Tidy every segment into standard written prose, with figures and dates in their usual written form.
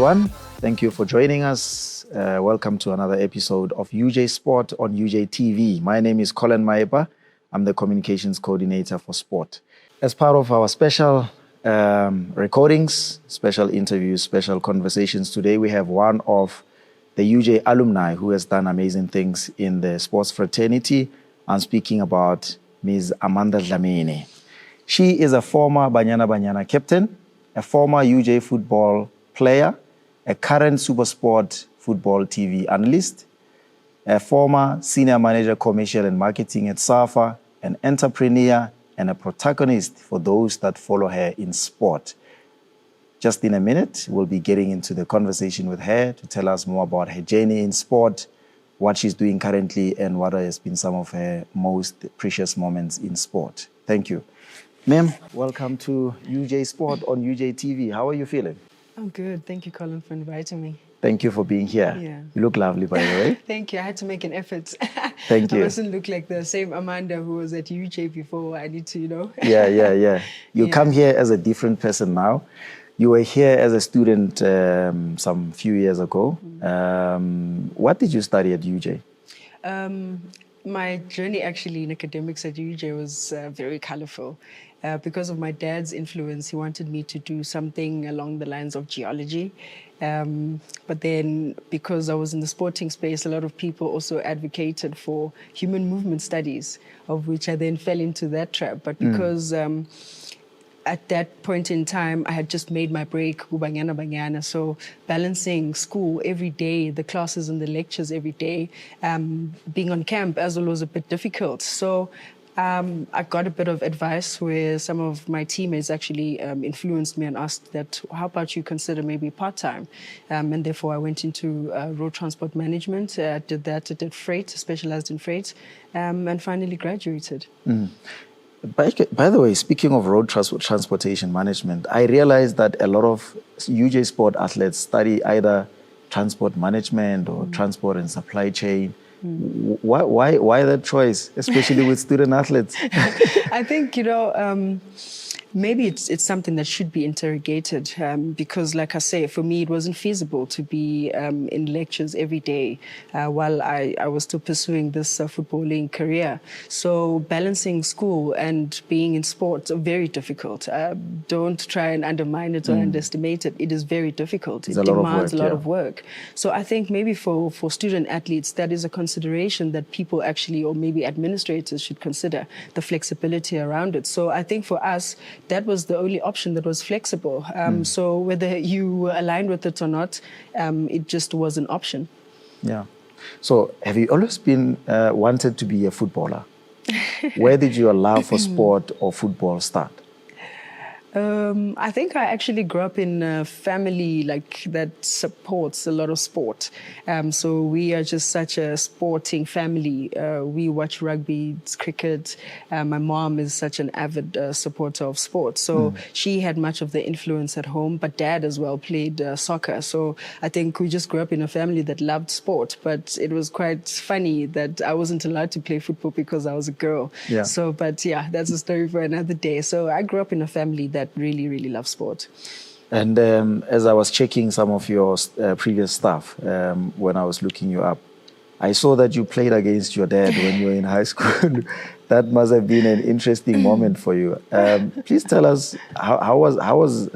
everyone. Thank you for joining us. Welcome to another episode of UJ Sport on UJTV. My name is Collen. I'm the Communications Coordinator for Sport. As part of our special recordings, special interviews, special conversations, today we have one of the UJ alumni who has done amazing things in the sports fraternity. I'm speaking about Ms. Amanda Dlamini. She is a former Banyana Banyana captain, a former UJ football player, a current Supersport football TV analyst, a former senior manager commercial and marketing at SAFA, an entrepreneur, and a protagonist for those that follow her in sport. Just in a minute, we'll be getting into the conversation with her to tell us more about her journey in sport, what she's doing currently, and what has been some of her most precious moments in sport. Thank you. Ma'am, welcome to UJ Sport on UJ TV. How are you feeling? I'm good. Thank you, Colin, for inviting me. Thank you for being here. Yeah. You look lovely, by the way. Thank you. I had to make an effort. Thank you. I mustn't look like the same Amanda who was at UJ before. I need to, Yeah. You come here as a different person now. You were here as a student some few years ago. What did you study at UJ? My journey actually in academics at UJ was very colorful. Because of my dad's influence, he wanted me to do something along the lines of geology. But then because I was in the sporting space, a lot of people also advocated for human movement studies, of which I then fell into that trap. But because at that point in time, I had just made my break, Banyana Banyana, so balancing school every day, the classes and the lectures every day, being on camp as well was a bit difficult. So I got a bit of advice where some of my teammates actually influenced me and asked that, how about you consider maybe part-time? And therefore I went into road transport management, did that, I did freight, specialized in freight, and finally graduated. By the way, speaking of road transportation management, I realized that a lot of UJ Sport athletes study either transport management or transport and supply chain. Why that choice, especially with student athletes? I think, maybe it's something that should be interrogated because, like I say, for me, it wasn't feasible to be in lectures every day while I was still pursuing this footballing career. So balancing school and being in sports are very difficult. Don't try and undermine it or underestimate it. It is very difficult. It demands a lot of work. So I think maybe for student athletes, that is a consideration that people actually, or maybe administrators should consider, the flexibility around it. So I think for us, that was the only option that was flexible. So whether you were aligned with it or not, it just was an option. Yeah. So have you always been wanted to be a footballer? Where did your love for sport or football start? I think I actually grew up in a family that supports a lot of sport. So we are just such a sporting family. We watch rugby, cricket. My mom is such an avid supporter of sports. So she had much of the influence at home, but dad as well played soccer. So I think we just grew up in a family that loved sport, but it was quite funny that I wasn't allowed to play football because I was a girl. Yeah. So, but yeah, that's a story for another day. So I grew up in a family that really, really loves sport. And as I was checking some of your previous stuff, when I was looking you up, I saw that you played against your dad when you were in high school. That must have been an interesting moment for you. Please tell us, how was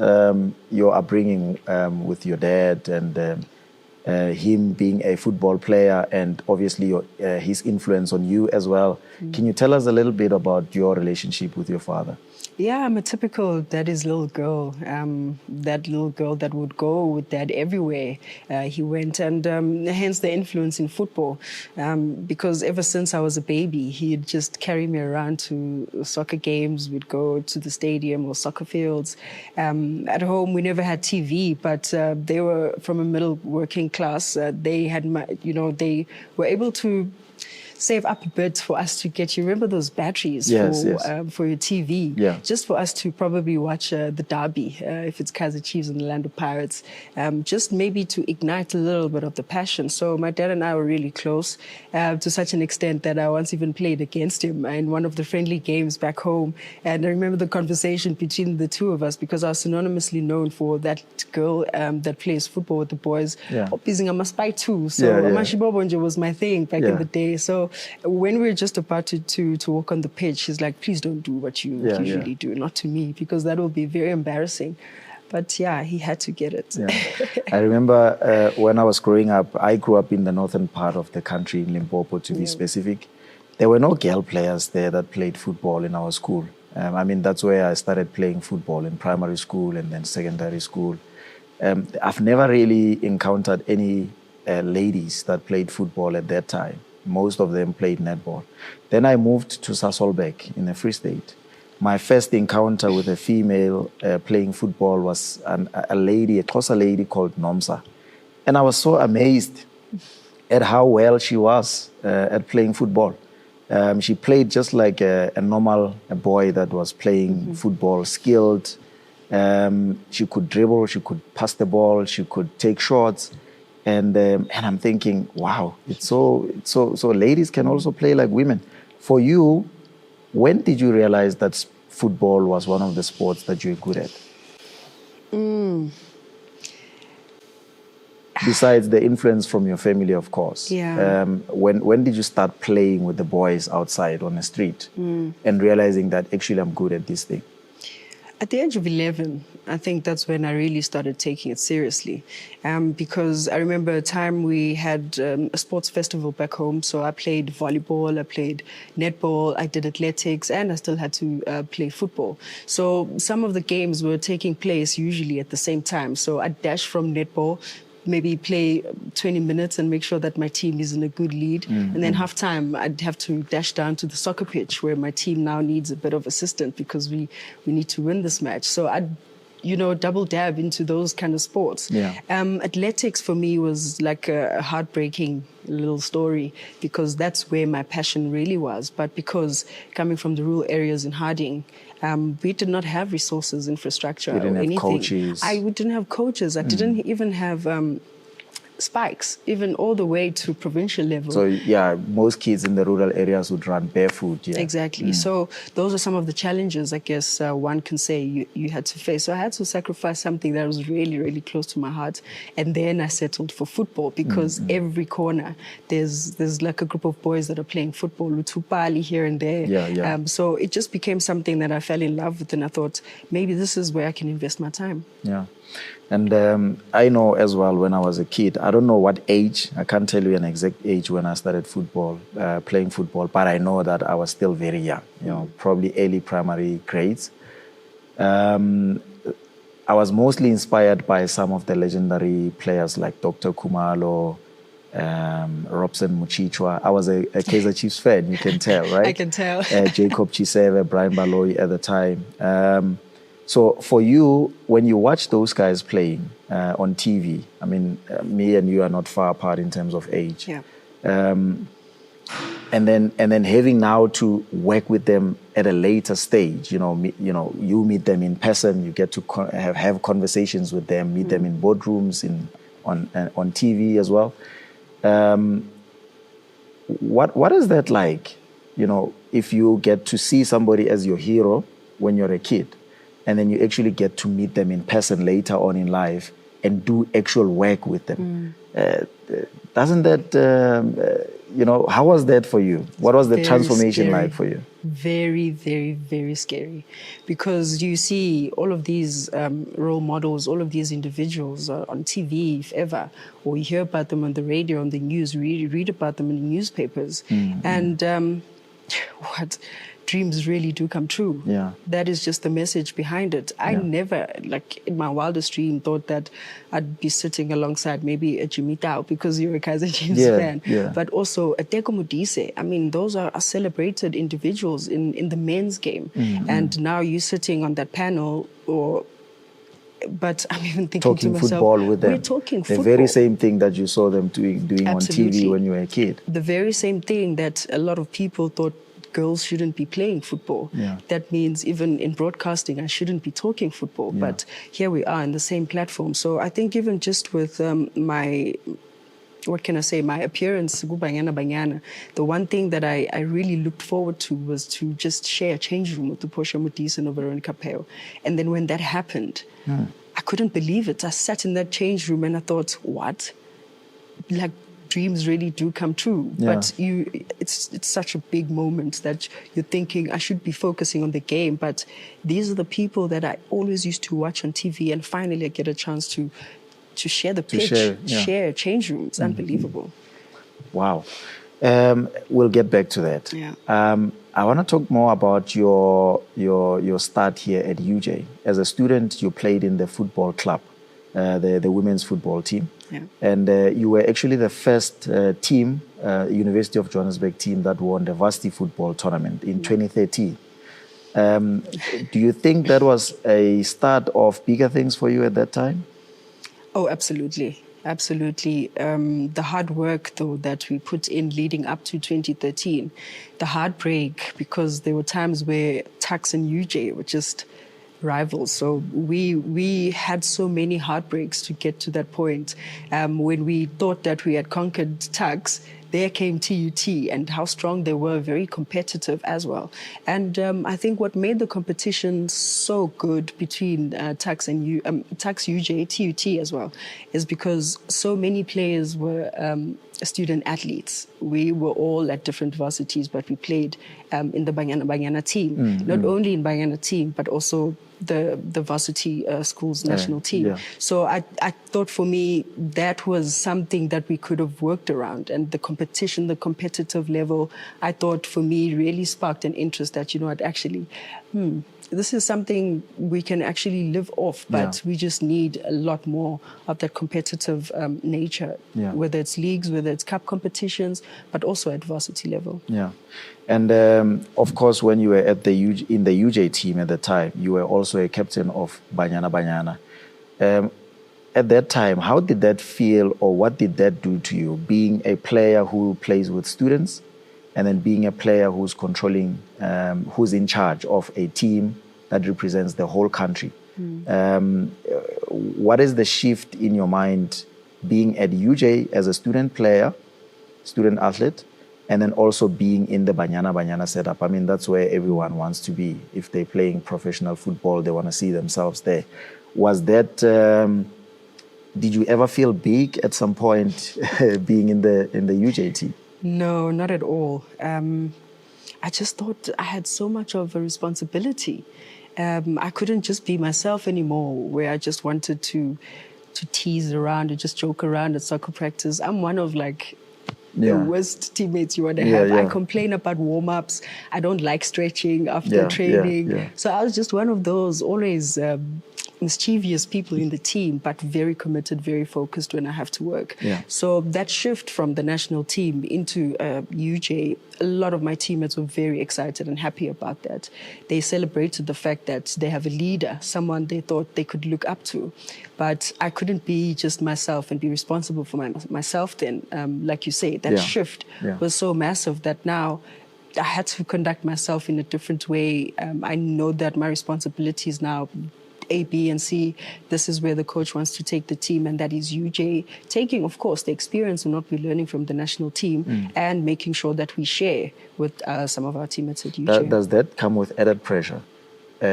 your upbringing with your dad and him being a football player and obviously his influence on you as well? Can you tell us a little bit about your relationship with your father? Yeah, I'm a typical daddy's little girl. That little girl that would go with dad everywhere he went, and hence the influence in football. Because ever since I was a baby, he'd just carry me around to soccer games. We'd go to the stadium or soccer fields. At home, we never had TV, but they were from a middle working class. They had, they were able to save up a bit for us to get, you remember those batteries for your TV? Yeah. Just for us to probably watch the derby, if it's Kaizer Chiefs and the Orlando Pirates, just maybe to ignite a little bit of the passion. So my dad and I were really close to such an extent that I once even played against him in one of the friendly games back home. And I remember the conversation between the two of us, because I was synonymously known for that girl that plays football with the boys. Obviously, I'm a spy too. So Amashibobonje was my thing back in the day. So when we were just about to walk on the pitch, he's like, please don't do what you usually do, not to me, because that will be very embarrassing. But yeah, he had to get it. I remember when I was growing up, I grew up in the northern part of the country, in Limpopo to be specific. There were no girl players there that played football in our school. I mean, that's where I started playing football in primary school and then secondary school. I've never really encountered any ladies that played football at that time. Most of them played netball. Then I moved to Sasolburg in the Free State. My first encounter with a female playing football was a lady, a Xhosa lady called Nomsa. And I was so amazed at how well she was at playing football. She played just like a normal boy that was playing football, skilled. She could dribble, she could pass the ball, she could take shots. And I'm thinking, wow, it's so ladies can also play like women. For you, when did you realize that football was one of the sports that you're good at? Besides the influence from your family, of course. When did you start playing with the boys outside on the street and realizing that actually I'm good at this thing? At the age of 11, I think that's when I really started taking it seriously. Because I remember a time we had a sports festival back home. So I played volleyball, I played netball, I did athletics, and I still had to play football. So some of the games were taking place usually at the same time. So I'd dash from netball, maybe play 20 minutes and make sure that my team is in a good lead. And then halftime, I'd have to dash down to the soccer pitch where my team now needs a bit of assistance because we need to win this match. So I'd, double dab into those kind of sports. Athletics for me was like a heartbreaking little story because that's where my passion really was. But because coming from the rural areas in Harding, we did not have resources, infrastructure, or anything. Coaches. We didn't have coaches. I didn't even have spikes, even all the way to provincial level. So most kids in the rural areas would run barefoot. Exactly. So those are some of the challenges, I guess, one can say you had to face. So I had to sacrifice something that was really, really close to my heart. And then I settled for football because every corner there's like a group of boys that are playing football, Lutupali here and there. So it just became something that I fell in love with, and I thought maybe this is where I can invest my time. And I know as well when I was a kid, I don't know what age, I can't tell you an exact age when I started football, playing football, but I know that I was still very young, probably early primary grades. I was mostly inspired by some of the legendary players like Dr. Kumalo, Robson Muchichwa. I was a Kaizer Chiefs fan, you can tell, right? I can tell. Jacob Chiseve, Brian Baloyi at the time. So for you, when you watch those guys playing on TV, I mean, me and you are not far apart in terms of age. And then having now to work with them at a later stage, you meet them in person, you get to have conversations with them, meet them in boardrooms, on TV as well. What is that like? If you get to see somebody as your hero when you're a kid, and then you actually get to meet them in person later on in life and do actual work with them. Doesn't that, how was that for you? What was the transformation like for you? Very, very, very scary. Because you see all of these role models, all of these individuals on TV, if ever, or you hear about them on the radio, on the news, read about them in the newspapers. And what dreams really do come true. That is just the message behind it. I never, in my wildest dream, thought that I'd be sitting alongside maybe a Jimmy Tao because you're a Kaizer Chiefs fan, but also a Teko Modise. I mean, those are celebrated individuals in the men's game. And now you're sitting on that panel or But I'm even thinking Talking to myself, football with them. we're talking the football. very same thing that you saw them doing on TV when you were a kid. The very same thing that a lot of people thought girls shouldn't be playing football. Yeah. That means even in broadcasting, I shouldn't be talking football. Yeah. But here we are in the same platform. So I think even just with my appearance, the one thing that I really looked forward to was to just share a change room with Tuposha Mutisa and Veronica Peo. And then when that happened, I couldn't believe it. I sat in that change room and I thought, what? Like, dreams really do come true. Yeah. But it's such a big moment that you're thinking, I should be focusing on the game. But these are the people that I always used to watch on TV, and finally I get a chance to share the pitch, share change rooms. Unbelievable. Wow. We'll get back to that. Yeah. I want to talk more about your start here at UJ. As a student, you played in the football club, the women's football team. Yeah. And you were actually the first team, University of Johannesburg team, that won the varsity football tournament in 2013. Do you think that was a start of bigger things for you at that time? Oh, absolutely. Absolutely. The hard work, though, that we put in leading up to 2013, the heartbreak, because there were times where Tuks and UJ were just rivals. So we had so many heartbreaks to get to that point. When we thought that we had conquered Tuks, there came TUT, and how strong they were, very competitive as well. And I think what made the competition so good between Tuks and Tuks, UJ, TUT as well, is because so many players were student athletes. We were all at different varsities, but we played in the Banyana team. Not only in Banyana team, but also the varsity school's national team. Yeah. So I thought for me, that was something that we could have worked around. And the competition, the competitive level, I thought for me really sparked an interest that, you know what, actually, this is something we can actually live off, but we just need a lot more of that competitive nature, whether it's leagues, whether it's cup competitions, but also at varsity level. Yeah. And of course, when you were in the UJ team at the time, you were also a captain of Banyana. At that time, how did that feel, or what did that do to you, being a player who plays with students and then being a player who's controlling, who's in charge of a team that represents the whole country? What is the shift in your mind being at UJ as a student player, student athlete, and then also being in the Banyana setup? I mean, that's where everyone wants to be. If they're playing professional football, they want to see themselves there. Was that, did you ever feel big at some point being in the UJ team? No, not at all. I just thought I had so much of a responsibility. I couldn't just be myself anymore, where I just wanted to tease around and just joke around at soccer practice. I'm one of the worst teammates you want to have. I complain about warm-ups. I don't like stretching after training. So I was just one of those always mischievous people in the team, but very committed, very focused when I have to work. So that shift from the national team into UJ, a lot of my teammates were very excited and happy about that. They celebrated the fact that they have a leader, someone they thought they could look up to. But I couldn't be just myself and be responsible for myself then. Like you say, that shift was so massive that now I had to conduct myself in a different way. I know that my responsibility is now A, B, and C. This is where the coach wants to take the team, and that is UJ taking, of course, the experience and what we're learning from the national team and making sure that we share with some of our teammates at UJ. Does that come with added pressure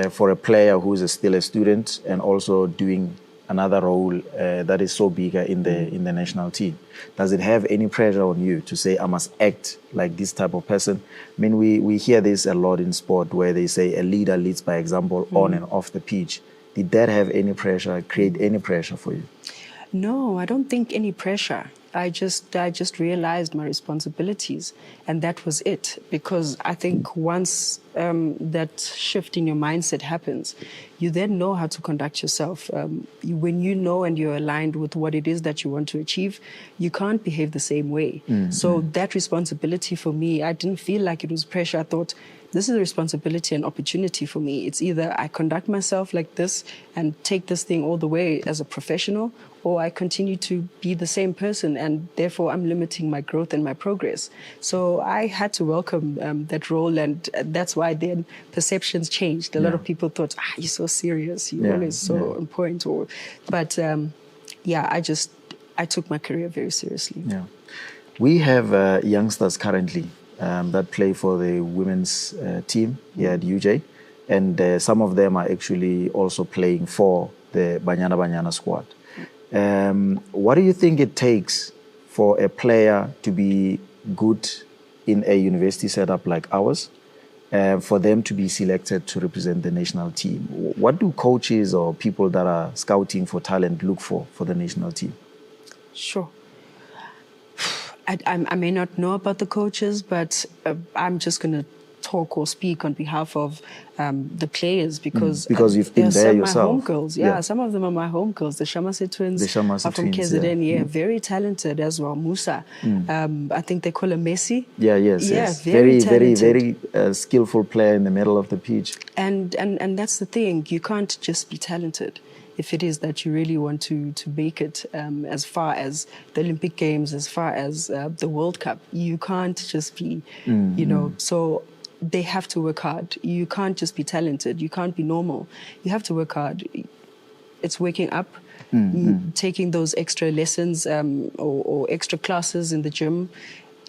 for a player who's still a student and also doing another role that is so bigger in the national team? Does it have any pressure on you to say, I must act like this type of person? I mean, we hear this a lot in sport where they say a leader leads by example on and off the pitch. Did that have any pressure, create any pressure for you? No, I don't think any pressure. I just realized my responsibilities, and that was it. Because I think once that shift in your mindset happens, you then know how to conduct yourself. When you know and you're aligned with what it is that you want to achieve, you can't behave the same way. So that responsibility for me, I didn't feel like it was pressure. I thought, this is a responsibility and opportunity for me. It's either I conduct myself like this and take this thing all the way as a professional, or I continue to be the same person, and therefore I'm limiting my growth and my progress. So I had to welcome that role, and that's why then perceptions changed. A lot of people thought, you're so serious, you're always so on point. But I took my career very seriously. Yeah. We have youngsters currently that play for the women's team here at UJ, and some of them are actually also playing for the Banyana Banyana squad. What do you think it takes for a player to be good in a university setup like ours, for them to be selected to represent the national team? What do coaches or people that are scouting for talent look for the national team? Sure. I may not know about the coaches, but I'm just going to talk or speak on behalf of the players, because you've been there yourself. My home girls, some of them are my home girls. The Shamase twins are from KZN, very talented as well. Musa, I think they call him Messi. Very skillful player in the middle of the pitch. And that's the thing, you can't just be talented. If it is that you really want to make it as far as the Olympic Games, as far as the World Cup, you can't just be, so they have to work hard. You can't just be talented. You can't be normal. You have to work hard. It's waking up, taking those extra lessons or extra classes in the gym.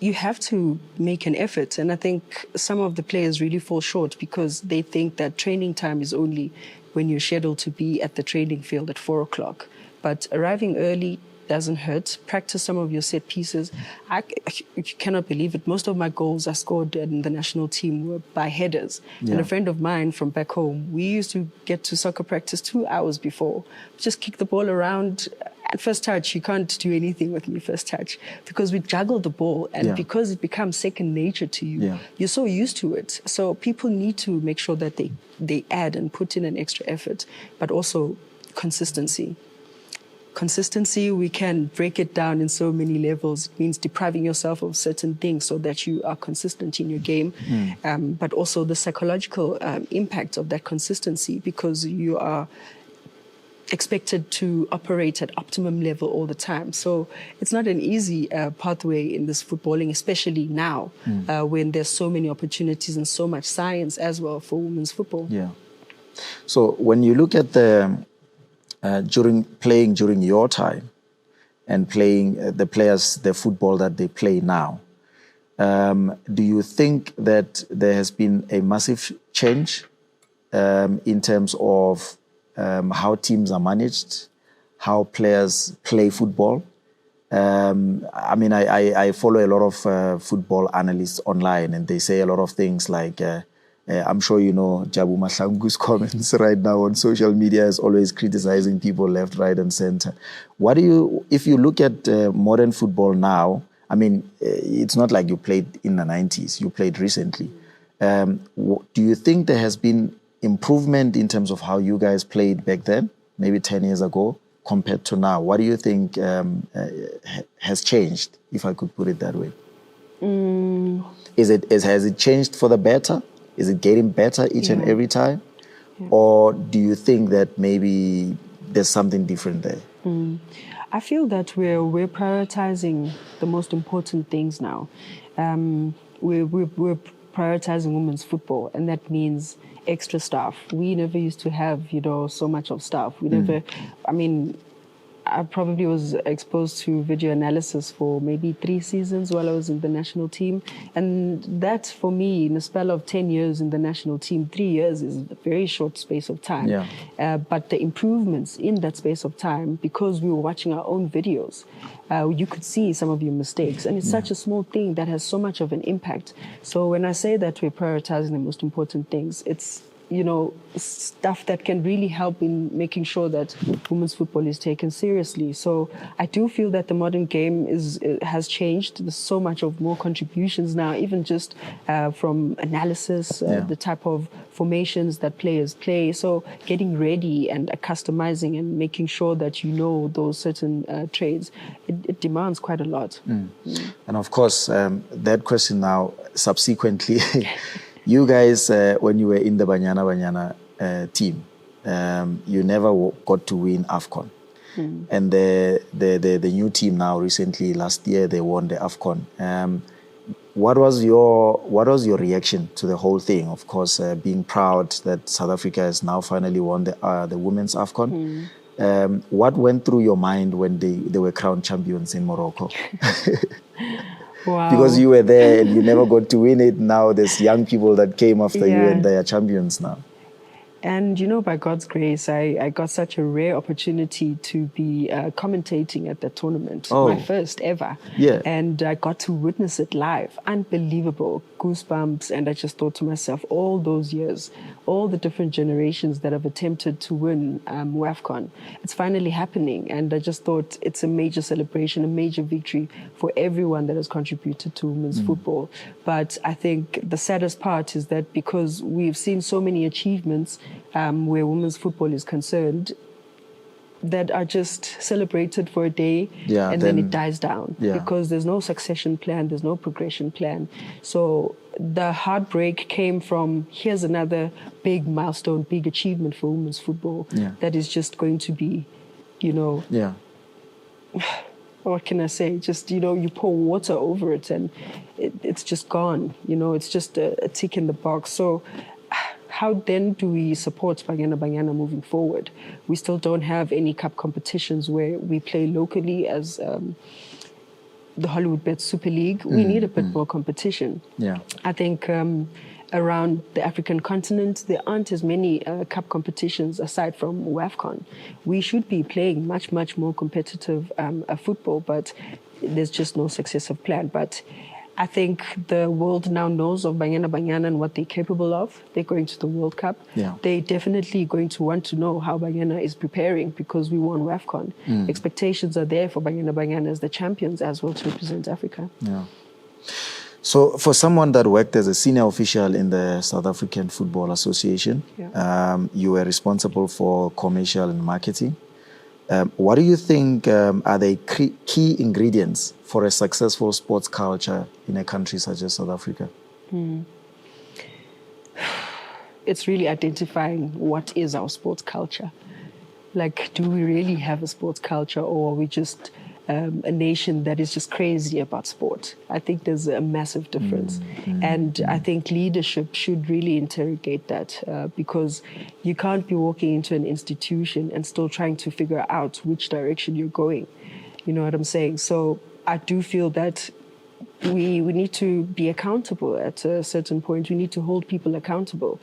You have to make an effort. And I think some of the players really fall short because they think that training time is only when you're scheduled to be at the training field at 4 o'clock. But arriving early doesn't hurt. Practice some of your set pieces. You cannot believe it. Most of my goals I scored in the national team were by headers. And a friend of mine from back home, we used to get to soccer practice 2 hours before. Just kick the ball around. At first touch, you can't do anything with me first touch because we juggle the ball, and because it becomes second nature to you, you're so used to it. So people need to make sure that they add and put in an extra effort, but also consistency. Consistency, we can break it down in so many levels. It means depriving yourself of certain things so that you are consistent in your game, but also the psychological impact of that consistency, because you are expected to operate at optimum level all the time. So it's not an easy pathway in this footballing, especially now, when there's so many opportunities and so much science as well for women's football. Yeah. So when you look at during your time and playing the football that they play now, do you think that there has been a massive change in terms of how teams are managed, how players play football? I follow a lot of football analysts online, and they say a lot of things like, I'm sure you know Jabu Mahlangu's comments right now on social media is always criticizing people left, right, and center. If you look at modern football now, it's not like you played in the 90s, you played recently. Do you think there has been improvement in terms of how you guys played back then, maybe 10 years ago, compared to now? What do you think has changed, if I could put it that way? Has it changed for the better? Is it getting better each and every time? Or do you think that maybe there's something different there? I feel that we're prioritizing the most important things now. We're prioritizing women's football, and that means extra staff. We never used to have, so much of staff. We never, I probably was exposed to video analysis for maybe 3 seasons while I was in the national team. And that, for me, in a spell of 10 years in the national team, 3 years is a very short space of time. But the improvements in that space of time, because we were watching our own videos, you could see some of your mistakes. And it's such a small thing that has so much of an impact. So when I say that we're prioritizing the most important things, it's stuff that can really help in making sure that women's football is taken seriously. So I do feel that the modern game has changed. There's so much of more contributions now, even just from analysis, the type of formations that players play. So getting ready and customizing and making sure that those certain trades, it demands quite a lot. And of course, that question now subsequently You guys, when you were in the Banyana team, you never got to win AFCON. And the new team now, recently, last year, they won the AFCON. What was your reaction to the whole thing? Of course, being proud that South Africa has now finally won the women's AFCON. What went through your mind when they were crowned champions in Morocco? Wow. Because you were there and you never got to win it. Now there's young people that came after you and they are champions now. And, you know, by God's grace, I got such a rare opportunity to be commentating at that tournament, my first ever. Yeah. And I got to witness it live. Unbelievable. Goosebumps. And I just thought to myself, all those years, all the different generations that have attempted to win WAFCON, it's finally happening. And I just thought it's a major celebration, a major victory for everyone that has contributed to women's football. But I think the saddest part is that because we've seen so many achievements where women's football is concerned, that are just celebrated for a day and then it dies down because there's no succession plan, there's no progression plan. So the heartbreak came from, here's another big milestone, big achievement for women's football that is just going to be, you know, what can I say? Just, you know, you pour water over it and it's just gone. You know, it's just a tick in the box. So how then do we support Banyana moving forward? We still don't have any cup competitions where we play locally as the Hollywood Bet Super League. We need a bit more competition. Yeah, I think around the African continent, there aren't as many cup competitions aside from WAFCON. We should be playing much, much more competitive football, but there's just no successive plan. But I think the world now knows of Banyana and what they're capable of. They're going to the World Cup. Yeah. They're definitely going to want to know how Banyana is preparing because we won WAFCON. Expectations are there for Banyana as the champions as well to represent Africa. Yeah. So for someone that worked as a senior official in the South African Football Association, you were responsible for commercial and marketing. What do you think are the key ingredients for a successful sports culture in a country such as South Africa? It's really identifying what is our sports culture. Like, do we really have a sports culture, or are we just a nation that is just crazy about sport? I think there's a massive difference. And I think leadership should really interrogate that because you can't be walking into an institution and still trying to figure out which direction you're going. You know what I'm saying? So I do feel that we need to be accountable at a certain point. We need to hold people accountable.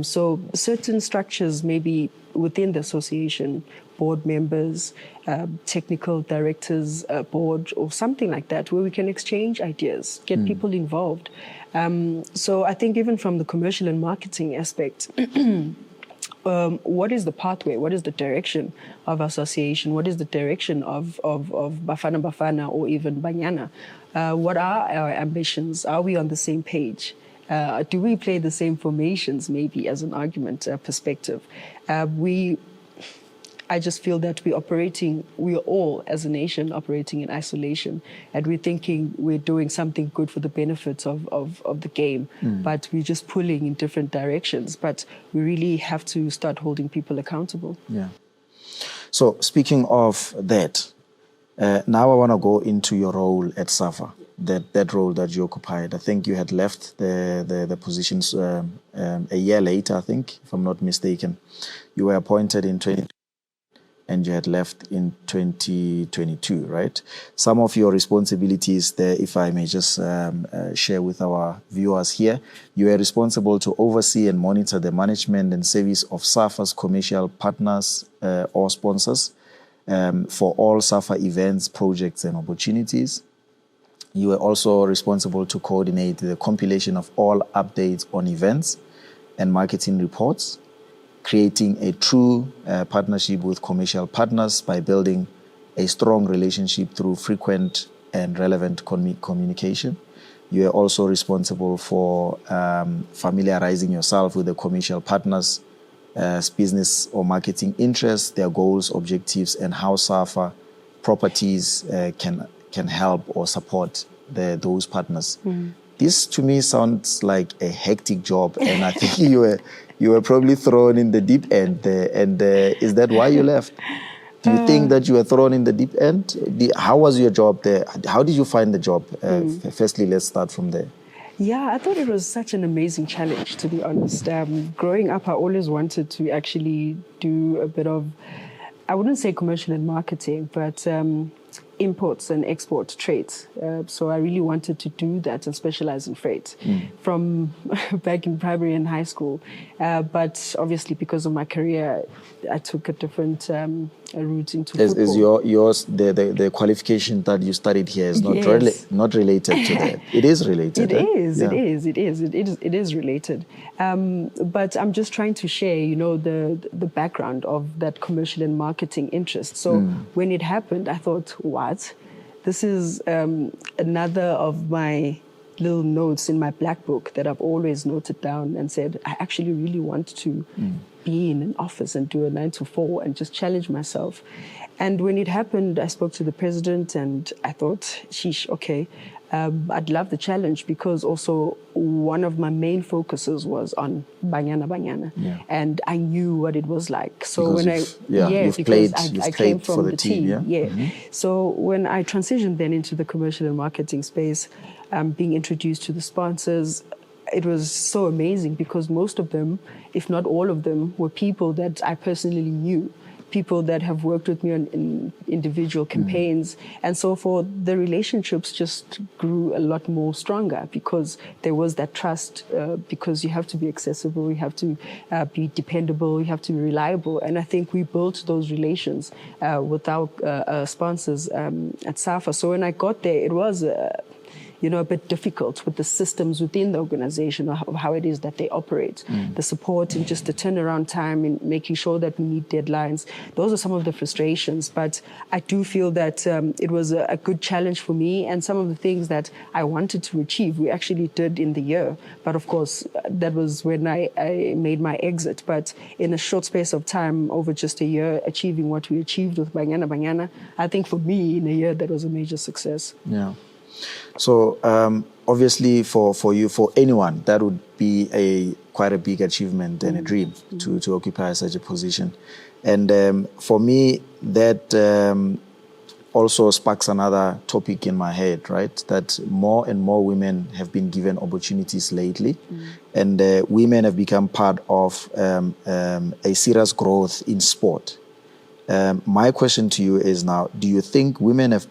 So certain structures, maybe within the association, board members, technical directors, board, or something like that, where we can exchange ideas, get people involved. So I think even from the commercial and marketing aspect, what is the pathway? What is the direction of association? What is the direction of Bafana or even Banyana? What are our ambitions? Are we on the same page? Do we play the same formations, maybe, as an argument perspective? I just feel that we're all, as a nation, operating in isolation, and we're thinking we're doing something good for the benefits of the game, but we're just pulling in different directions. But we really have to start holding people accountable. Yeah. So speaking of that, now I want to go into your role at SAFA, that role that you occupied. I think you had left the positions a year later, I think, if I'm not mistaken. You were appointed in 2020. And you had left in 2022, right? Some of your responsibilities there, if I may just share with our viewers here, you are responsible to oversee and monitor the management and service of SAFA's commercial partners or sponsors for all SAFA events, projects, and opportunities. You are also responsible to coordinate the compilation of all updates on events and marketing reports, creating a true partnership with commercial partners by building a strong relationship through frequent and relevant communication. You are also responsible for familiarizing yourself with the commercial partners' business or marketing interests, their goals, objectives, and how SAFA properties can help or support those partners. This to me sounds like a hectic job, and I think you were probably thrown in the deep end there. And is that why you left? Do you think that you were thrown in the deep end? How was your job there? How did you find the job? Firstly, let's start from there. Yeah, I thought it was such an amazing challenge, to be honest. Growing up, I always wanted to actually do a bit of, I wouldn't say commercial and marketing, but imports and export trades. So I really wanted to do that and specialize in freight from back in primary and high school. But obviously, because of my career, I took a different route into football. Is yours the qualification that you studied here is not Yes. not related to that? It is related. It is related. But I'm just trying to share, the background of that commercial and marketing interest. So when it happened, I thought, what? This is another of my little notes in my black book that I've always noted down and said, I actually really want to be in an office and do a 9 to 4 and just challenge myself. And when it happened, I spoke to the president and I thought, sheesh, okay, I'd love the challenge, because also one of my main focuses was on Banyana. Yeah. And I knew what it was like. So because when I came from for the team. Yeah. Mm-hmm. So when I transitioned then into the commercial and marketing space, being introduced to the sponsors, it was so amazing, because most of them, if not all of them, were people that I personally knew. People that have worked with me on individual campaigns. And so forth. The relationships just grew a lot more stronger, because there was that trust, because you have to be accessible, you have to be dependable, you have to be reliable. And I think we built those relations with our sponsors at SAFA. So when I got there, it was a bit difficult with the systems within the organization, of how it is that they operate, the support and just the turnaround time and making sure that we meet deadlines. Those are some of the frustrations, but I do feel that it was a good challenge for me, and some of the things that I wanted to achieve, we actually did in the year. But of course, that was when I made my exit. But in a short space of time, over just a year, achieving what we achieved with Banyana, I think for me, in a year, that was a major success. Yeah. So obviously for you, for anyone, that would be quite a big achievement and a dream to occupy such a position. And for me, that also sparks another topic in my head, right? That more and more women have been given opportunities lately, and women have become part of a serious growth in sport. My question to you is now, do you think women have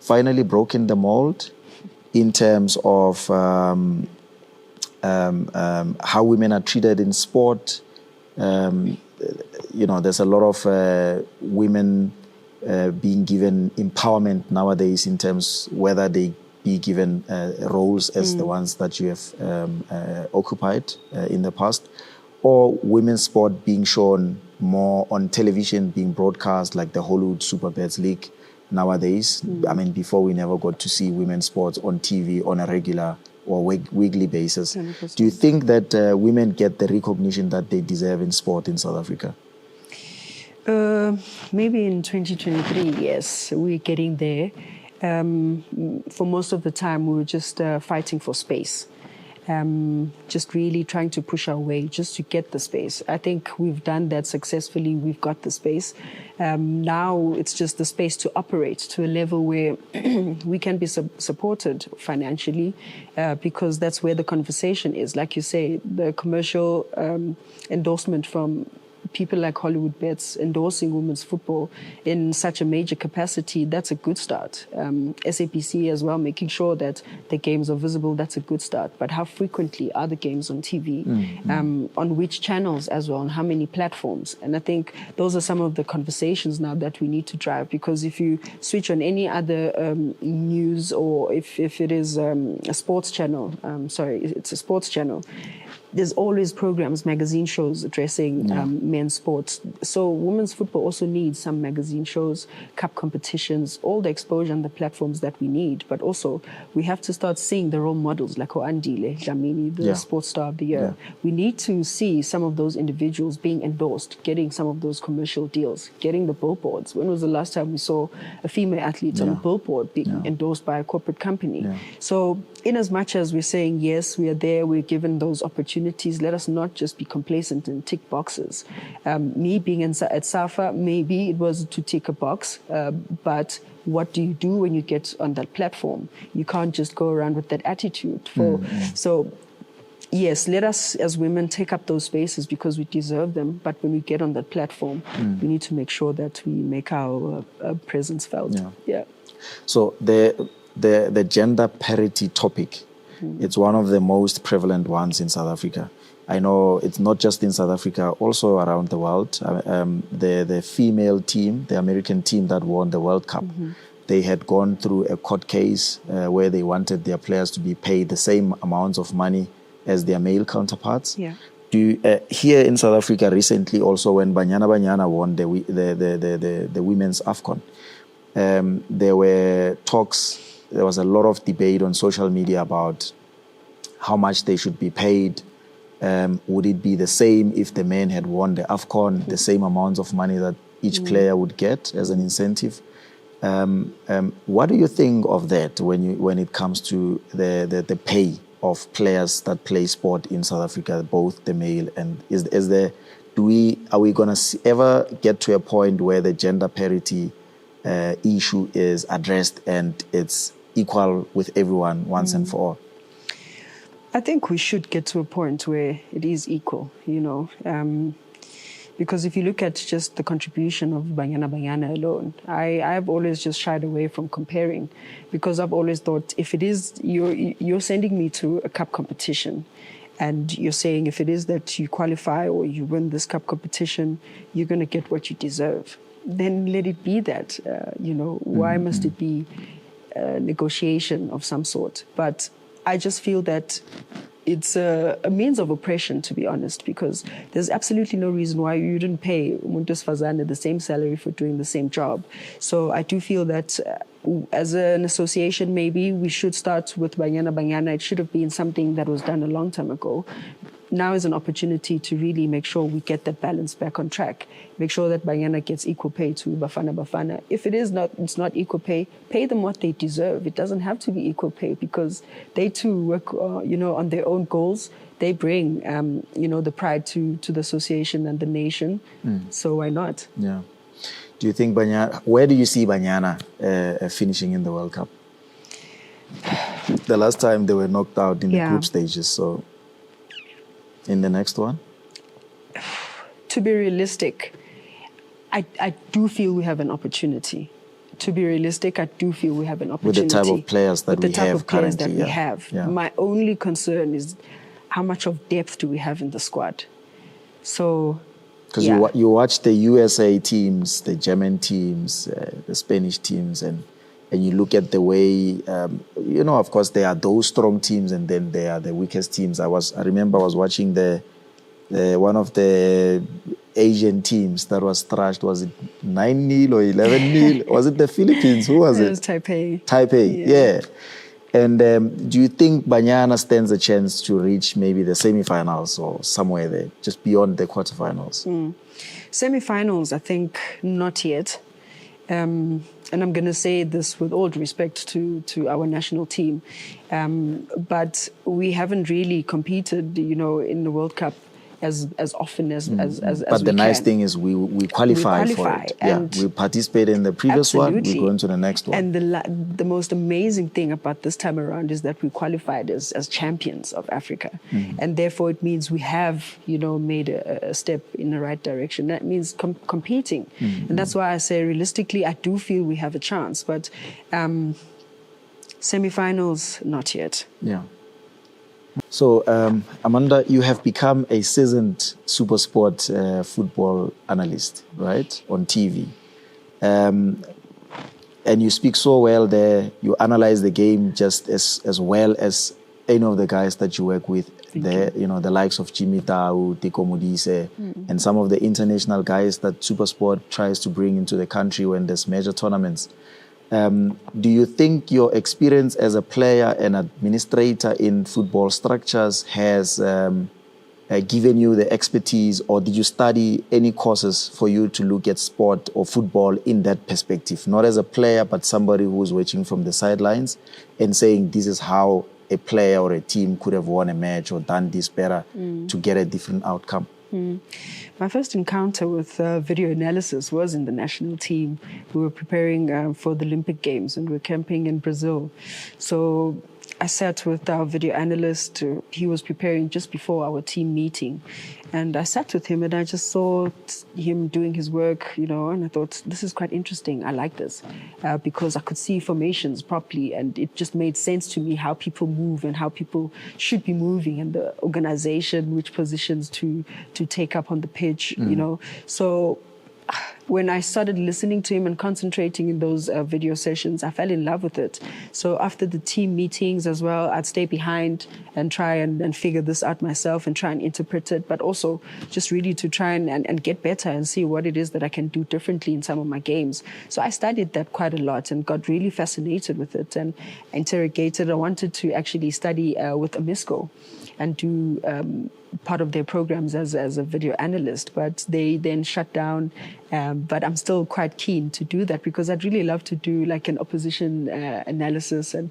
finally broken the mold in terms of how women are treated in sport? There's a lot of women being given empowerment nowadays, in terms whether they be given roles as the ones that you have occupied in the past, or women's sport being shown more on television, being broadcast, like the Hollywood Superbets League nowadays. I mean, before we never got to see women's sports on TV on a regular or weekly basis. 100%. Do you think that women get the recognition that they deserve in sport in South Africa? Maybe in 2023, yes, we're getting there. For most of the time, we were just fighting for space. Just really trying to push our way just to get the space. I think we've done that successfully. We've got the space. Now it's just the space to operate to a level where we can be supported financially, because that's where the conversation is. Like you say, the commercial endorsement from people like Hollywood Bets endorsing women's football in such a major capacity, that's a good start. SAPC as well, making sure that the games are visible, that's a good start. But how frequently are the games on TV? On which channels as well, on how many platforms? And I think those are some of the conversations now that we need to drive, because if you switch on any other news, or if it is a sports channel, it's a sports channel, there's always programs, magazine shows addressing men's sports. So women's football also needs some magazine shows, cup competitions, all the exposure and the platforms that we need. But also, we have to start seeing the role models like Amanda Dlamini, the sports star of the year. We need to see some of those individuals being endorsed, getting some of those commercial deals, getting the billboards. When was the last time we saw a female athlete on a billboard being endorsed by a corporate company? So in as much as we're saying, yes, we are there, we're given those opportunities, let us not just be complacent and tick boxes. Me being at SAFA, maybe it was to tick a box, but what do you do when you get on that platform? You can't just go around with that attitude. So yes, let us as women take up those spaces because we deserve them. But when we get on that platform, we need to make sure that we make our presence felt. So the gender parity topic, it's one of the most prevalent ones in South Africa. I know it's not just in South Africa, also around the world. The female team, the American team that won the World Cup, they had gone through a court case where they wanted their players to be paid the same amounts of money as their male counterparts. Here in South Africa recently, also when Banyana won the women's AFCON, there were talks. There was a lot of debate on social media about how much they should be paid. Would it be the same if the men had won the AFCON, the same amounts of money that each player would get as an incentive? What do you think of that when it comes to the pay of players that play sport in South Africa, both the male and are we going to ever get to a point where the gender parity issue is addressed and it's equal with everyone once and for all? I think we should get to a point where it is equal, because if you look at just the contribution of Banyana alone, I've always just shied away from comparing, because I've always thought if it is, you're sending me to a cup competition and you're saying if it is that you qualify or you win this cup competition, you're going to get what you deserve. Then let it be that, why must it be a negotiation of some sort? But I just feel that it's a means of oppression, to be honest, because there's absolutely no reason why you didn't pay umuntu wesifazane the same salary for doing the same job. So I do feel that as an association, maybe we should start with Banyana. It should have been something that was done a long time ago. Now is an opportunity to really make sure we get that balance back on track. Make sure that Banyana gets equal pay to Bafana. If it's not equal pay, pay them what they deserve. It doesn't have to be equal pay because they too work, on their own goals. They bring, the pride to the association and the nation. So why not? Yeah. Do you think where do you see Banyana finishing in the World Cup? The last time they were knocked out in the group stages, so in the next one? To be realistic, I do feel we have an opportunity. To be realistic, I do feel we have an opportunity. With the type of players that we have currently. My only concern is how much of depth do we have in the squad? So, because you watch the USA teams, the German teams, the Spanish teams, and you look at the way, of course, there are those strong teams and then there are the weakest teams. I remember I was watching one of the Asian teams that was thrashed. Was it 9-0 or 11-0? Was it the Philippines? Who was it? It was Taipei. Yeah. And do you think Banyana stands a chance to reach maybe the semifinals or somewhere there, just beyond the quarterfinals? Semifinals, I think not yet. And I'm going to say this with all due respect to our national team. But we haven't really competed, in the World Cup as often as But we the nice can. thing is we qualify for it. We participate in the previous one, we go into the next one. And the most amazing thing about this time around is that we qualified as champions of Africa. And therefore it means we have, made a step in the right direction. That means competing. And that's why I say realistically, I do feel we have a chance. But semifinals, not yet. Yeah. So, Amanda, you have become a seasoned Supersport football analyst, right, on TV. And you speak so well there. You analyze the game just as well as any of the guys that you work with. the likes of Jimmy Tau, Teko Modise, and some of the international guys that Supersport tries to bring into the country when there's major tournaments. Do you think your experience as a player and administrator in football structures has given you the expertise, or did you study any courses for you to look at sport or football in that perspective? Not as a player, but somebody who's watching from the sidelines and saying this is how a player or a team could have won a match or done this better to get a different outcome. My first encounter with video analysis was in the national team. We were preparing for the Olympic Games and we were camping in Brazil. So I sat with our video analyst. He was preparing just before our team meeting. And I sat with him and I just saw him doing his work, and I thought, this is quite interesting. I like this because I could see formations properly and it just made sense to me how people move and how people should be moving and the organization, which positions to take up on the pitch, So when I started listening to him and concentrating in those video sessions, I fell in love with it. So after the team meetings as well, I'd stay behind and try and figure this out myself and try and interpret it, but also just really to try and get better and see what it is that I can do differently in some of my games. So I studied that quite a lot and got really fascinated with it and interrogated. I wanted to actually study with Amisco and do part of their programs as a video analyst, but they then shut down. But I'm still quite keen to do that because I'd really love to do like an opposition analysis and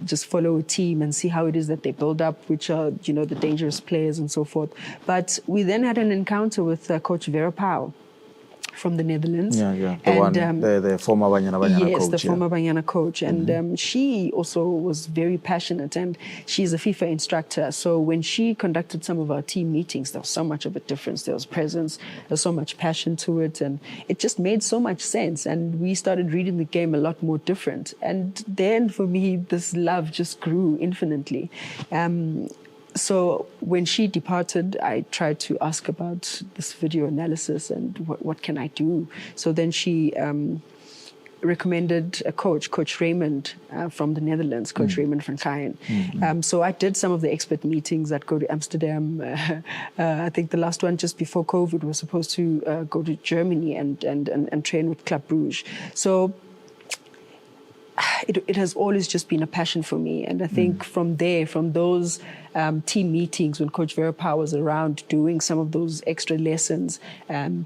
just follow a team and see how it is that they build up, which are, the dangerous players and so forth. But we then had an encounter with Coach Vera Pauw from the Netherlands. The former Banyana coach. Yes, the former Banyana coach. And she also was very passionate and she's a FIFA instructor. So when she conducted some of our team meetings, there was so much of a difference. There was presence, there was so much passion to it. And it just made so much sense. And we started reading the game a lot more different. And then for me, this love just grew infinitely. So when she departed, I tried to ask about this video analysis and what can I do. So then she recommended a Coach Raymond from the Netherlands, Coach Raymond van Kaaien. So I did some of the expert meetings. I'd go to Amsterdam. I think the last one just before COVID was supposed to go to Germany and train with Club Brugge. So it has always just been a passion for me. And I think from those team meetings when Coach Vera Pauw was around doing some of those extra lessons,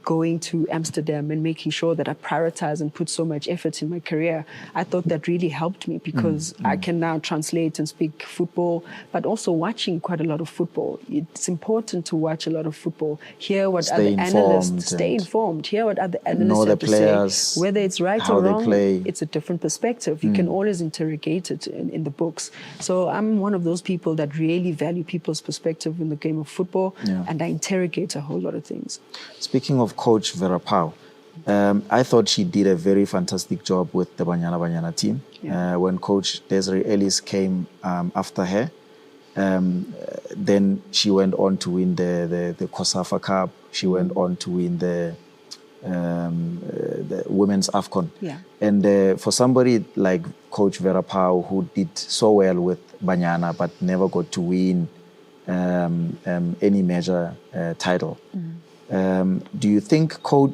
going to Amsterdam and making sure that I prioritize and put so much effort in my career, I thought that really helped me because I can now translate and speak football, but also watching quite a lot of football. It's important to watch a lot of football, hear what other analysts, stay informed, hear what other analysts have to say. Whether it's right or wrong, it's a different perspective. You can always interrogate it in the books. So I'm one of those people that really value people's perspective in the game of football, and I interrogate a whole lot of things. Speaking of Coach Vera Pauw, I thought she did a very fantastic job with the Banyana team. When Coach Desiree Ellis came after her, then she went on to win the COSAFA Cup. She went on to win the Women's AFCON. And for somebody like Coach Vera Pauw, who did so well with Banyana but never got to win any major title, do you think, Coach,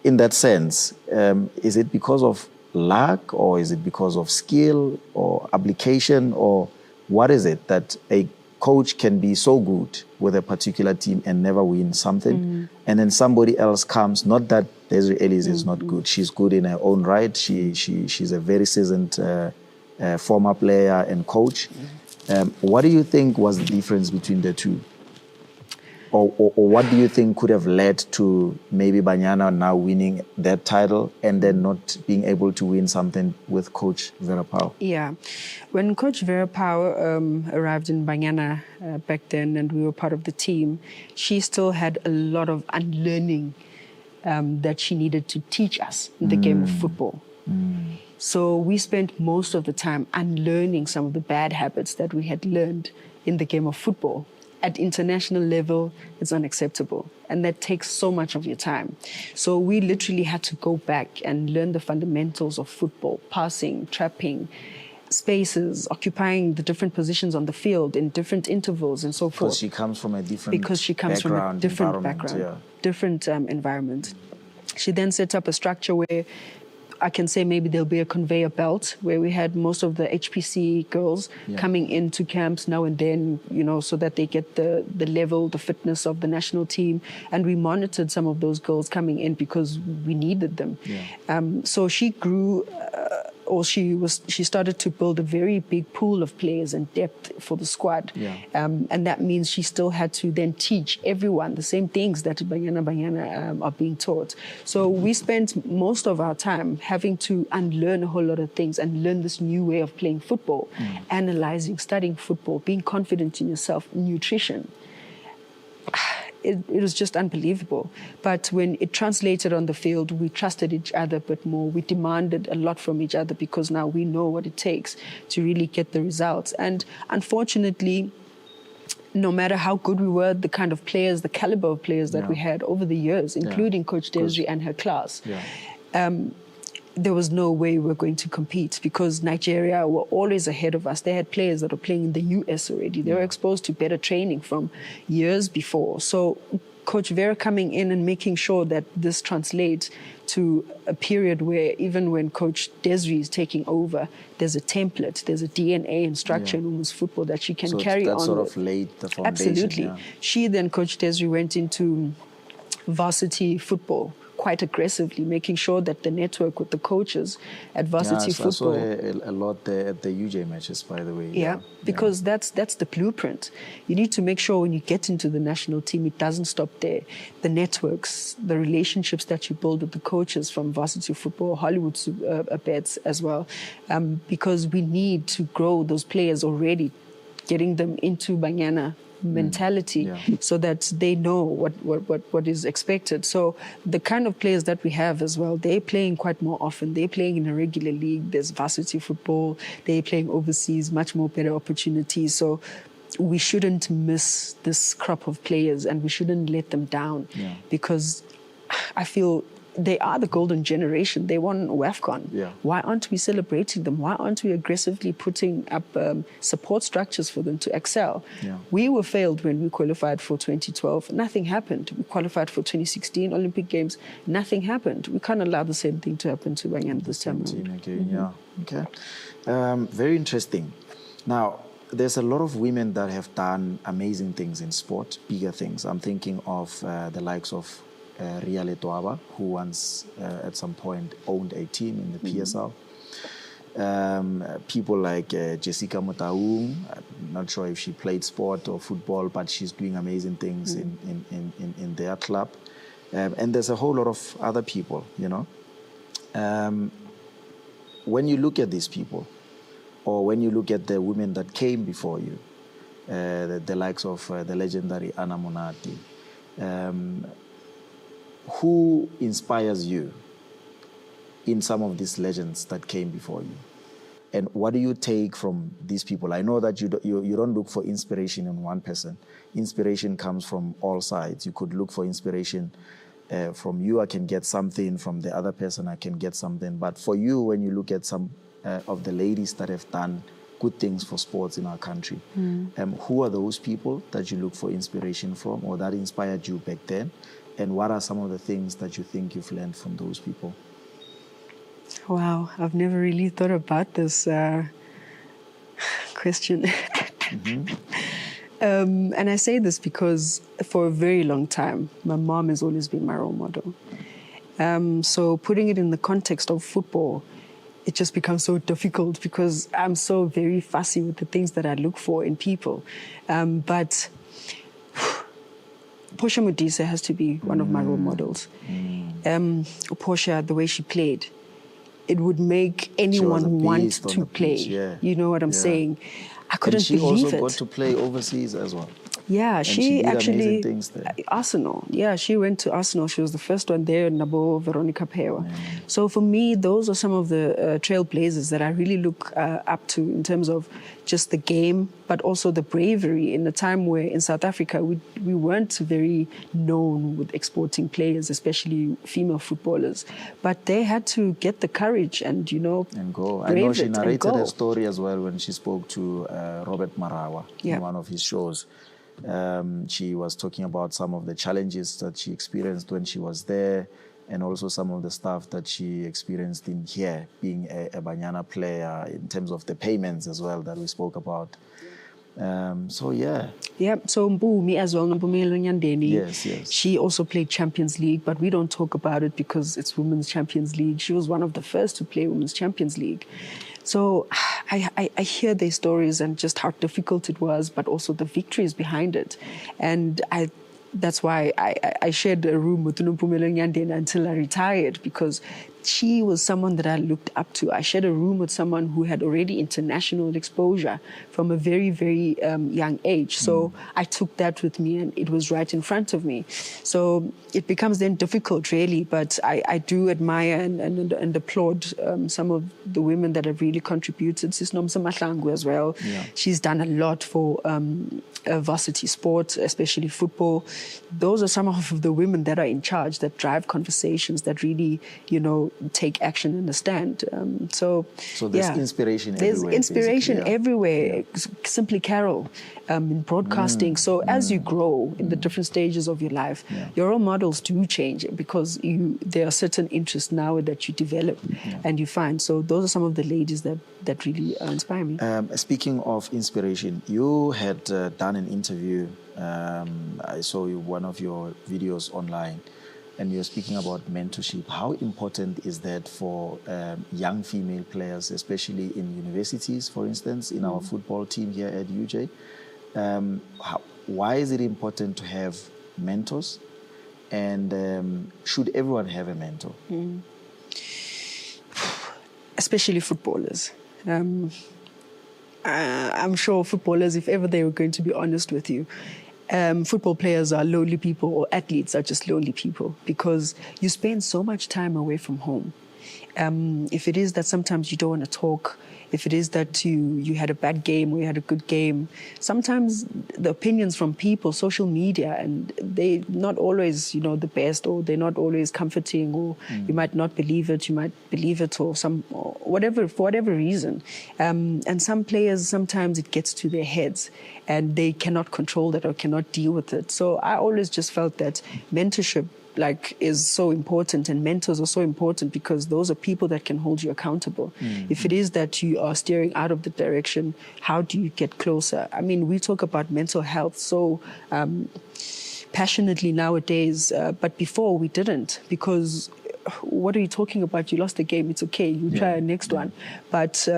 in that sense, is it because of luck or is it because of skill or application, or what is it that a coach can be so good with a particular team and never win something, and then somebody else comes, not that Desiree Ellis is not good, she's good in her own right, she's a very seasoned former player and coach. What do you think was the difference between the two? Or what do you think could have led to maybe Banyana now winning that title and then not being able to win something with Coach Vera Pauw? Yeah. When Coach Vera Pauw arrived in Banyana back then and we were part of the team, she still had a lot of unlearning that she needed to teach us in the game of football. So we spent most of the time unlearning some of the bad habits that we had learned in the game of football. At international level, it's unacceptable. And that takes so much of your time. So we literally had to go back and learn the fundamentals of football, passing, trapping, spaces, occupying the different positions on the field in different intervals and so forth. Because she comes from a different Because she comes from a different background, different environment. She then set up a structure where I can say maybe there'll be a conveyor belt where we had most of the HPC girls coming into camps now and then, so that they get the level, the fitness of the national team. And we monitored some of those girls coming in because we needed them. So she grew, she started to build a very big pool of players and depth for the squad. And that means she still had to then teach everyone the same things that Banyana are being taught. So we spent most of our time having to unlearn a whole lot of things and learn this new way of playing football, analyzing, studying football, being confident in yourself, nutrition. It was just unbelievable. But when it translated on the field, we trusted each other a bit more. We demanded a lot from each other because now we know what it takes to really get the results. And unfortunately, no matter how good we were, the kind of players, the caliber of players that we had over the years, including Coach Desri and her class, there was no way we were going to compete because Nigeria were always ahead of us. They had players that were playing in the US already. They were exposed to better training from years before. So Coach Vera coming in and making sure that this translates to a period where even when Coach Desri is taking over, there's a template, there's a DNA and structure in women's football that she can carry on. So that sort of laid the foundation. Absolutely. She then, Coach Desri, went into varsity football quite aggressively, making sure that the network with the coaches at varsity football. I saw a lot there at the UJ matches, by the way. Because that's the blueprint. You need to make sure when you get into the national team, it doesn't stop there. The networks, the relationships that you build with the coaches from varsity football, Hollywood bets as well, because we need to grow those players already, getting them into Banyana mentality so that they know what is expected. So the kind of players that we have as well, they're playing quite more often. They're playing in a regular league. There's varsity football. They're playing overseas, much more better opportunities. So we shouldn't miss this crop of players and we shouldn't let them down because I feel they are the golden generation. They won WAFCON. Why aren't we celebrating them? Why aren't we aggressively putting up support structures for them to excel? We were failed when we qualified for 2012. Nothing happened. We qualified for 2016 Olympic Games. Nothing happened. We can't allow the same thing to happen to Banyana this time. Very interesting. Now, there's a lot of women that have done amazing things in sport, bigger things. I'm thinking of the likes of Ria Letoaba, who once at some point owned a team in the PSL. People like Jessica Motaung, I'm not sure if she played sport or football, but she's doing amazing things in their club. And there's a whole lot of other people, When you look at these people, or when you look at the women that came before you, the likes of the legendary Anna Monati, who inspires you in some of these legends that came before you? And what do you take from these people? I know that you don't look for inspiration in one person. Inspiration comes from all sides. You could look for inspiration from you. I can get something. From the other person, I can get something. But for you, when you look at some of the ladies that have done good things for sports in our country, who are those people that you look for inspiration from or that inspired you back then? And what are some of the things that you think you've learned from those people? Wow, I've never really thought about this question. And I say this because for a very long time, my mom has always been my role model. So putting it in the context of football, it just becomes so difficult because I'm so very fussy with the things that I look for in people. But Portia Modise has to be one of my role models. Portia, the way she played, it would make anyone want to play. You know what I'm saying? I couldn't believe it. And she also got to play overseas as well. Yeah, And she did actually amazing things there. Arsenal. Yeah, she went to Arsenal. She was the first one there, Nabo Veronica Pewa. So for me, those are some of the trailblazers that I really look up to in terms of just the game, but also the bravery in a time where in South Africa we weren't very known with exporting players, especially female footballers. But they had to get the courage and And go. I brave know she it and narrated go. a story as well when she spoke to Robert Marawa Yeah. in one of his shows. She was talking about some of the challenges that she experienced when she was there, and also some of the stuff that she experienced in here, being a Banyana player, in terms of the payments as well that we spoke about. So yeah. Yeah, so Mbumi as well, Mbumi Nyandeni. Yes. She also played Champions League, but we don't talk about it because it's Women's Champions League. She was one of the first to play Women's Champions League. So I hear their stories and just how difficult it was, but also the victories behind it. And that's why I shared a room with Nupumelo Nyandeni until I retired, because she was someone that I looked up to. I shared a room with someone who had already international exposure from a very, very young age. So I took that with me, and it was right in front of me. So it becomes then difficult, really. But I do admire and applaud some of the women that have really contributed. Sis Nomsa Mahlangu as well. Yeah. She's done a lot for varsity sport, especially football. Those are some of the women that are in charge, that drive conversations, that really, take action and a stand. So there's inspiration everywhere. There's inspiration everywhere. Yeah. Simply Carol in broadcasting. So as you grow in the different stages of your life, your role models do change, because there are certain interests now that you develop and you find. So those are some of the ladies that really inspire me. Speaking of inspiration, you had done an interview. I saw one of your videos online, and you're speaking about mentorship. How important is that for young female players, especially in universities, for instance, in our football team here at UJ? Why is it important to have mentors? And should everyone have a mentor? Especially footballers. I'm sure footballers, if ever they were going to be honest with you, football players are lonely people, or athletes are just lonely people, because you spend so much time away from home. If it is that sometimes you don't want to talk, if it is that you had a bad game or you had a good game, sometimes the opinions from people, social media, and they're not always, the best, or they're not always comforting, or you might not believe it, you might believe it, or whatever, for whatever reason. And some players, sometimes it gets to their heads and they cannot control that or cannot deal with it. So I always just felt that mentorship is so important, and mentors are so important, because those are people that can hold you accountable. If it is that you are steering out of the direction, how do you get closer? I mean, we talk about mental health so passionately nowadays, but before we didn't, because what are you talking about? You lost the game, it's okay, you try a next one. But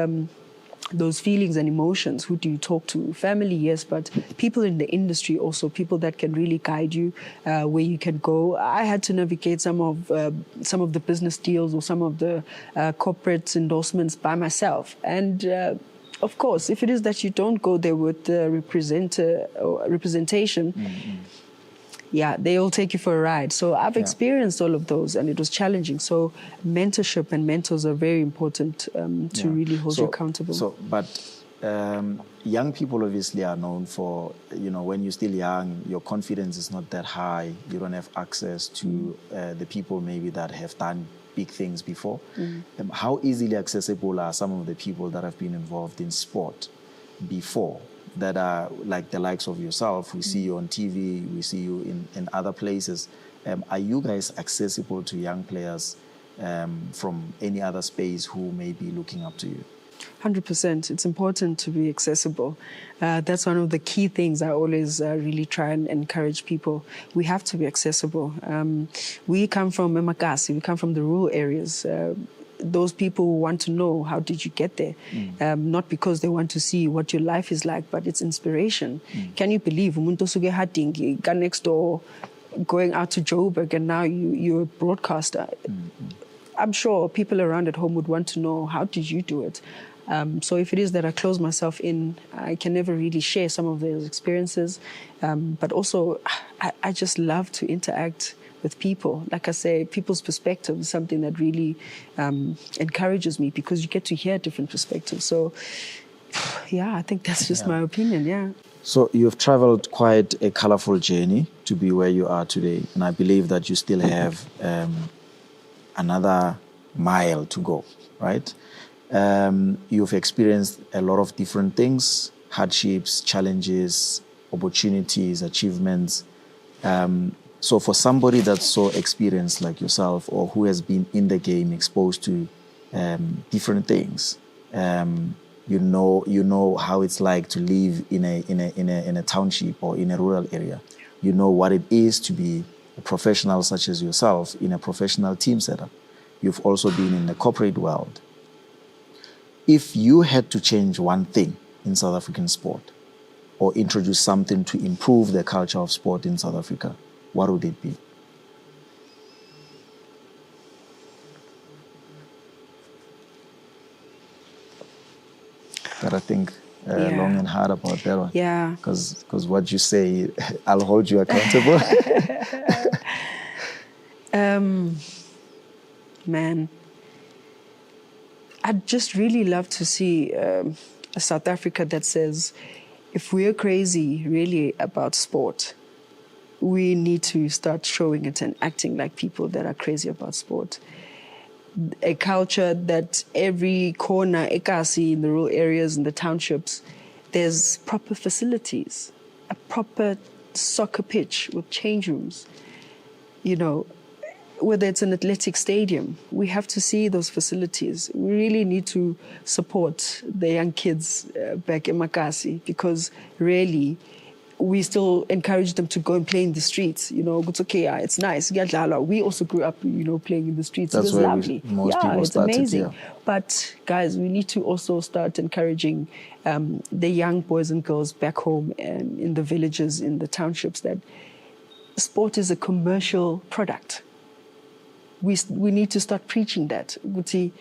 those feelings and emotions, who do you talk to? Family, yes, but people in the industry also, people that can really guide you where you can go. I had to navigate some of the business deals or some of the corporate endorsements by myself. And of course, if it is that you don't go there with the representation, they will take you for a ride. So I've experienced all of those, and it was challenging. So mentorship and mentors are very important to really hold you accountable. But young people obviously are known for, when you're still young, your confidence is not that high. You don't have access to the people maybe that have done big things before. How easily accessible are some of the people that have been involved in sport before, that are like the likes of yourself? We see you on TV, we see you in other places. Are you guys accessible to young players from any other space who may be looking up to you? 100%. It's important to be accessible. That's one of the key things I always really try and encourage people. We have to be accessible. We come from Emakasi, we come from the rural areas. Those people who want to know, how did you get there? Not because they want to see what your life is like, but it's inspiration. Can you believe umuntu osuke Hadingi, got next door, going out to Joburg, and now you're a broadcaster? I'm sure people around at home would want to know, how did you do it? So if it is that I close myself in, I can never really share some of those experiences. But also, I just love to interact with people. Like I say, people's perspective is something that really encourages me, because you get to hear different perspectives. So, yeah, I think that's just my opinion, yeah. So you've traveled quite a colorful journey to be where you are today. And I believe that you still have another mile to go, right? You've experienced a lot of different things, hardships, challenges, opportunities, achievements. So for somebody that's so experienced like yourself, or who has been in the game, exposed to different things, you know how it's like to live in a township or in a rural area. You know what it is to be a professional such as yourself in a professional team setup. You've also been in the corporate world. If you had to change one thing in South African sport, or introduce something to improve the culture of sport in South Africa, what would it be? Gotta think long and hard about that one. Yeah. Because what you say, I'll hold you accountable. Man, I'd just really love to see a South Africa that says, if we're crazy really about sport, we need to start showing it and acting like people that are crazy about sport. A culture that every corner, ekasi, in the rural areas and the townships, there's proper facilities, a proper soccer pitch with change rooms, you know, whether it's an athletic stadium, we have to see those facilities. We really need to support the young kids back in Makasi, because really, we still encourage them to go and play in the streets. You know, it's okay, it's nice. We also grew up, playing in the streets. That's it was where lovely. Most people it's started, amazing. yeah. But guys, we need to also start encouraging the young boys and girls back home and in the villages, in the townships, that sport is a commercial product. We need to start preaching that. Guti,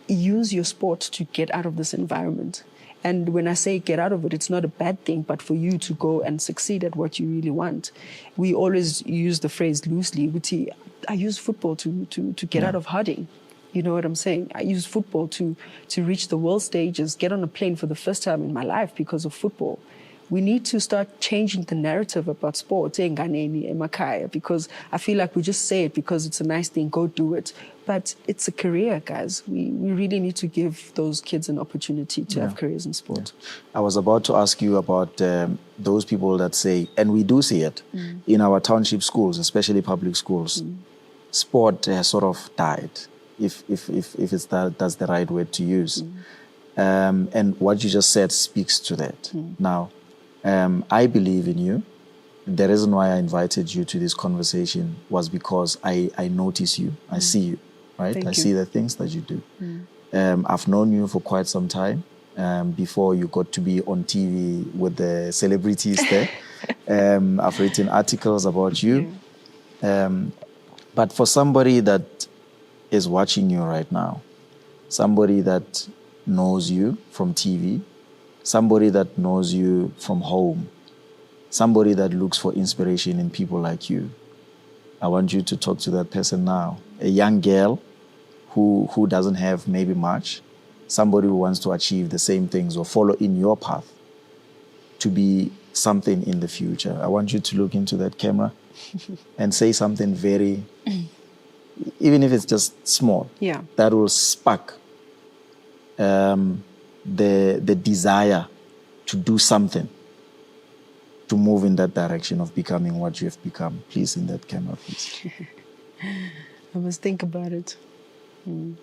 use your sport to get out of this environment. And when I say get out of it, it's not a bad thing, but for you to go and succeed at what you really want. We always use the phrase loosely. Guti, I use football to get out of harding. You know what I'm saying? I use football to reach the world stages, get on a plane for the first time in my life because of football. We need to start changing the narrative about sport, because I feel like we just say it because it's a nice thing, go do it. But it's a career, guys. We really need to give those kids an opportunity to have careers in sport. Yeah. I was about to ask you about those people that say, and we do see it in our township schools, especially public schools, sport has sort of died, if that's the right word to use. And what you just said speaks to that. Now, I believe in you. The reason why I invited you to this conversation was because I notice you. I see you, right? Thank I you. see the things that you do. I've known you for quite some time, before you got to be on TV with the celebrities there. I've written articles about you. But for somebody that is watching you right now, somebody that knows you from TV, somebody that knows you from home, somebody that looks for inspiration in people like you, I want you to talk to that person now. A young girl who doesn't have maybe much, somebody who wants to achieve the same things or follow in your path to be something in the future. I want you to look into that camera and say something very, even if it's just small, that will spark the desire to do something, to move in that direction of becoming what you have become. Please, in that camera, please. I must think about it. And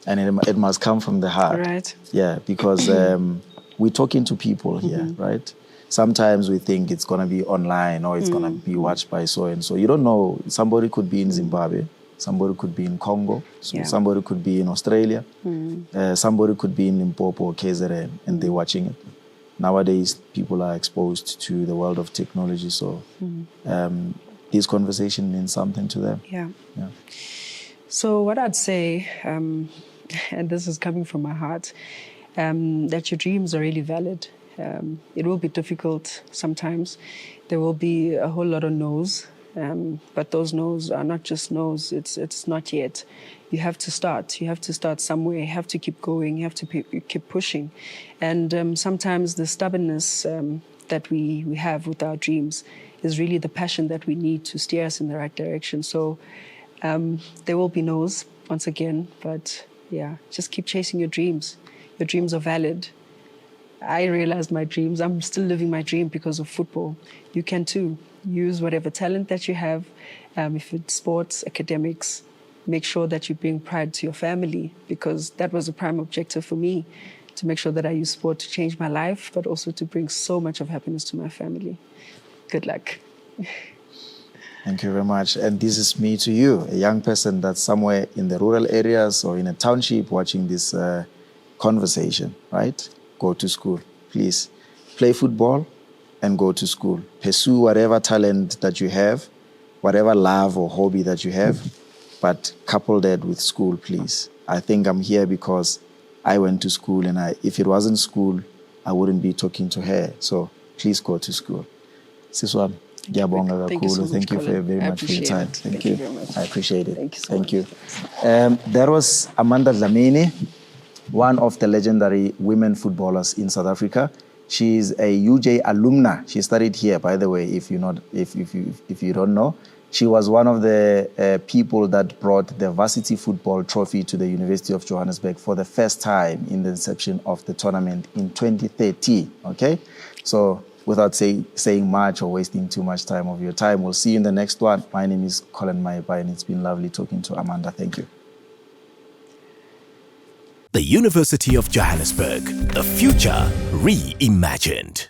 it must come from the heart. Right. Yeah, because we're talking to people here, right? Sometimes we think it's going to be online or it's going to be watched by so and so. You don't know. Somebody could be in Zimbabwe. Somebody could be in Congo. Somebody could be in Australia. Somebody could be in Limpopo or KZN, and they're watching it. Nowadays, people are exposed to the world of technology, so this conversation means something to them. Yeah. So what I'd say, and this is coming from my heart, that your dreams are really valid. It will be difficult sometimes. There will be a whole lot of no's, but those no's are not just no's. It's not yet. You have to start. You have to start somewhere. You have to keep going. You have to keep pushing. And sometimes the stubbornness that we have with our dreams is really the passion that we need to steer us in the right direction. So there will be no's once again, but yeah, just keep chasing your dreams. Your dreams are valid. I realized my dreams. I'm still living my dream because of football. You can too. Use whatever talent that you have. If it's sports, academics, make sure that you bring pride to your family, because that was a prime objective for me, to make sure that I use sport to change my life, but also to bring so much of happiness to my family. Good luck. Thank you very much. And this is me to you, a young person that's somewhere in the rural areas or in a township watching this conversation, right? Go to school, please. Play football and go to school. Pursue whatever talent that you have, whatever love or hobby that you have, but couple that with school, please. I think I'm here because I went to school, and if it wasn't school, I wouldn't be talking to her. So please go to school. Siswam, Thank you so much, Thank you very much for your time. Thank you. Very much. I appreciate it. Thank you so Thank much. you. That was Amanda Dlamini, one of the legendary women footballers in South Africa. She's a UJ alumna. She studied here, by the way, if you don't know. She was one of the people that brought the varsity football trophy to the University of Johannesburg for the first time in the inception of the tournament in 2013. Okay? So without saying much or wasting too much time of your time, we'll see you in the next one. My name is Collen Maepa, and it's been lovely talking to Amanda. Thank you. The University of Johannesburg, the future reimagined.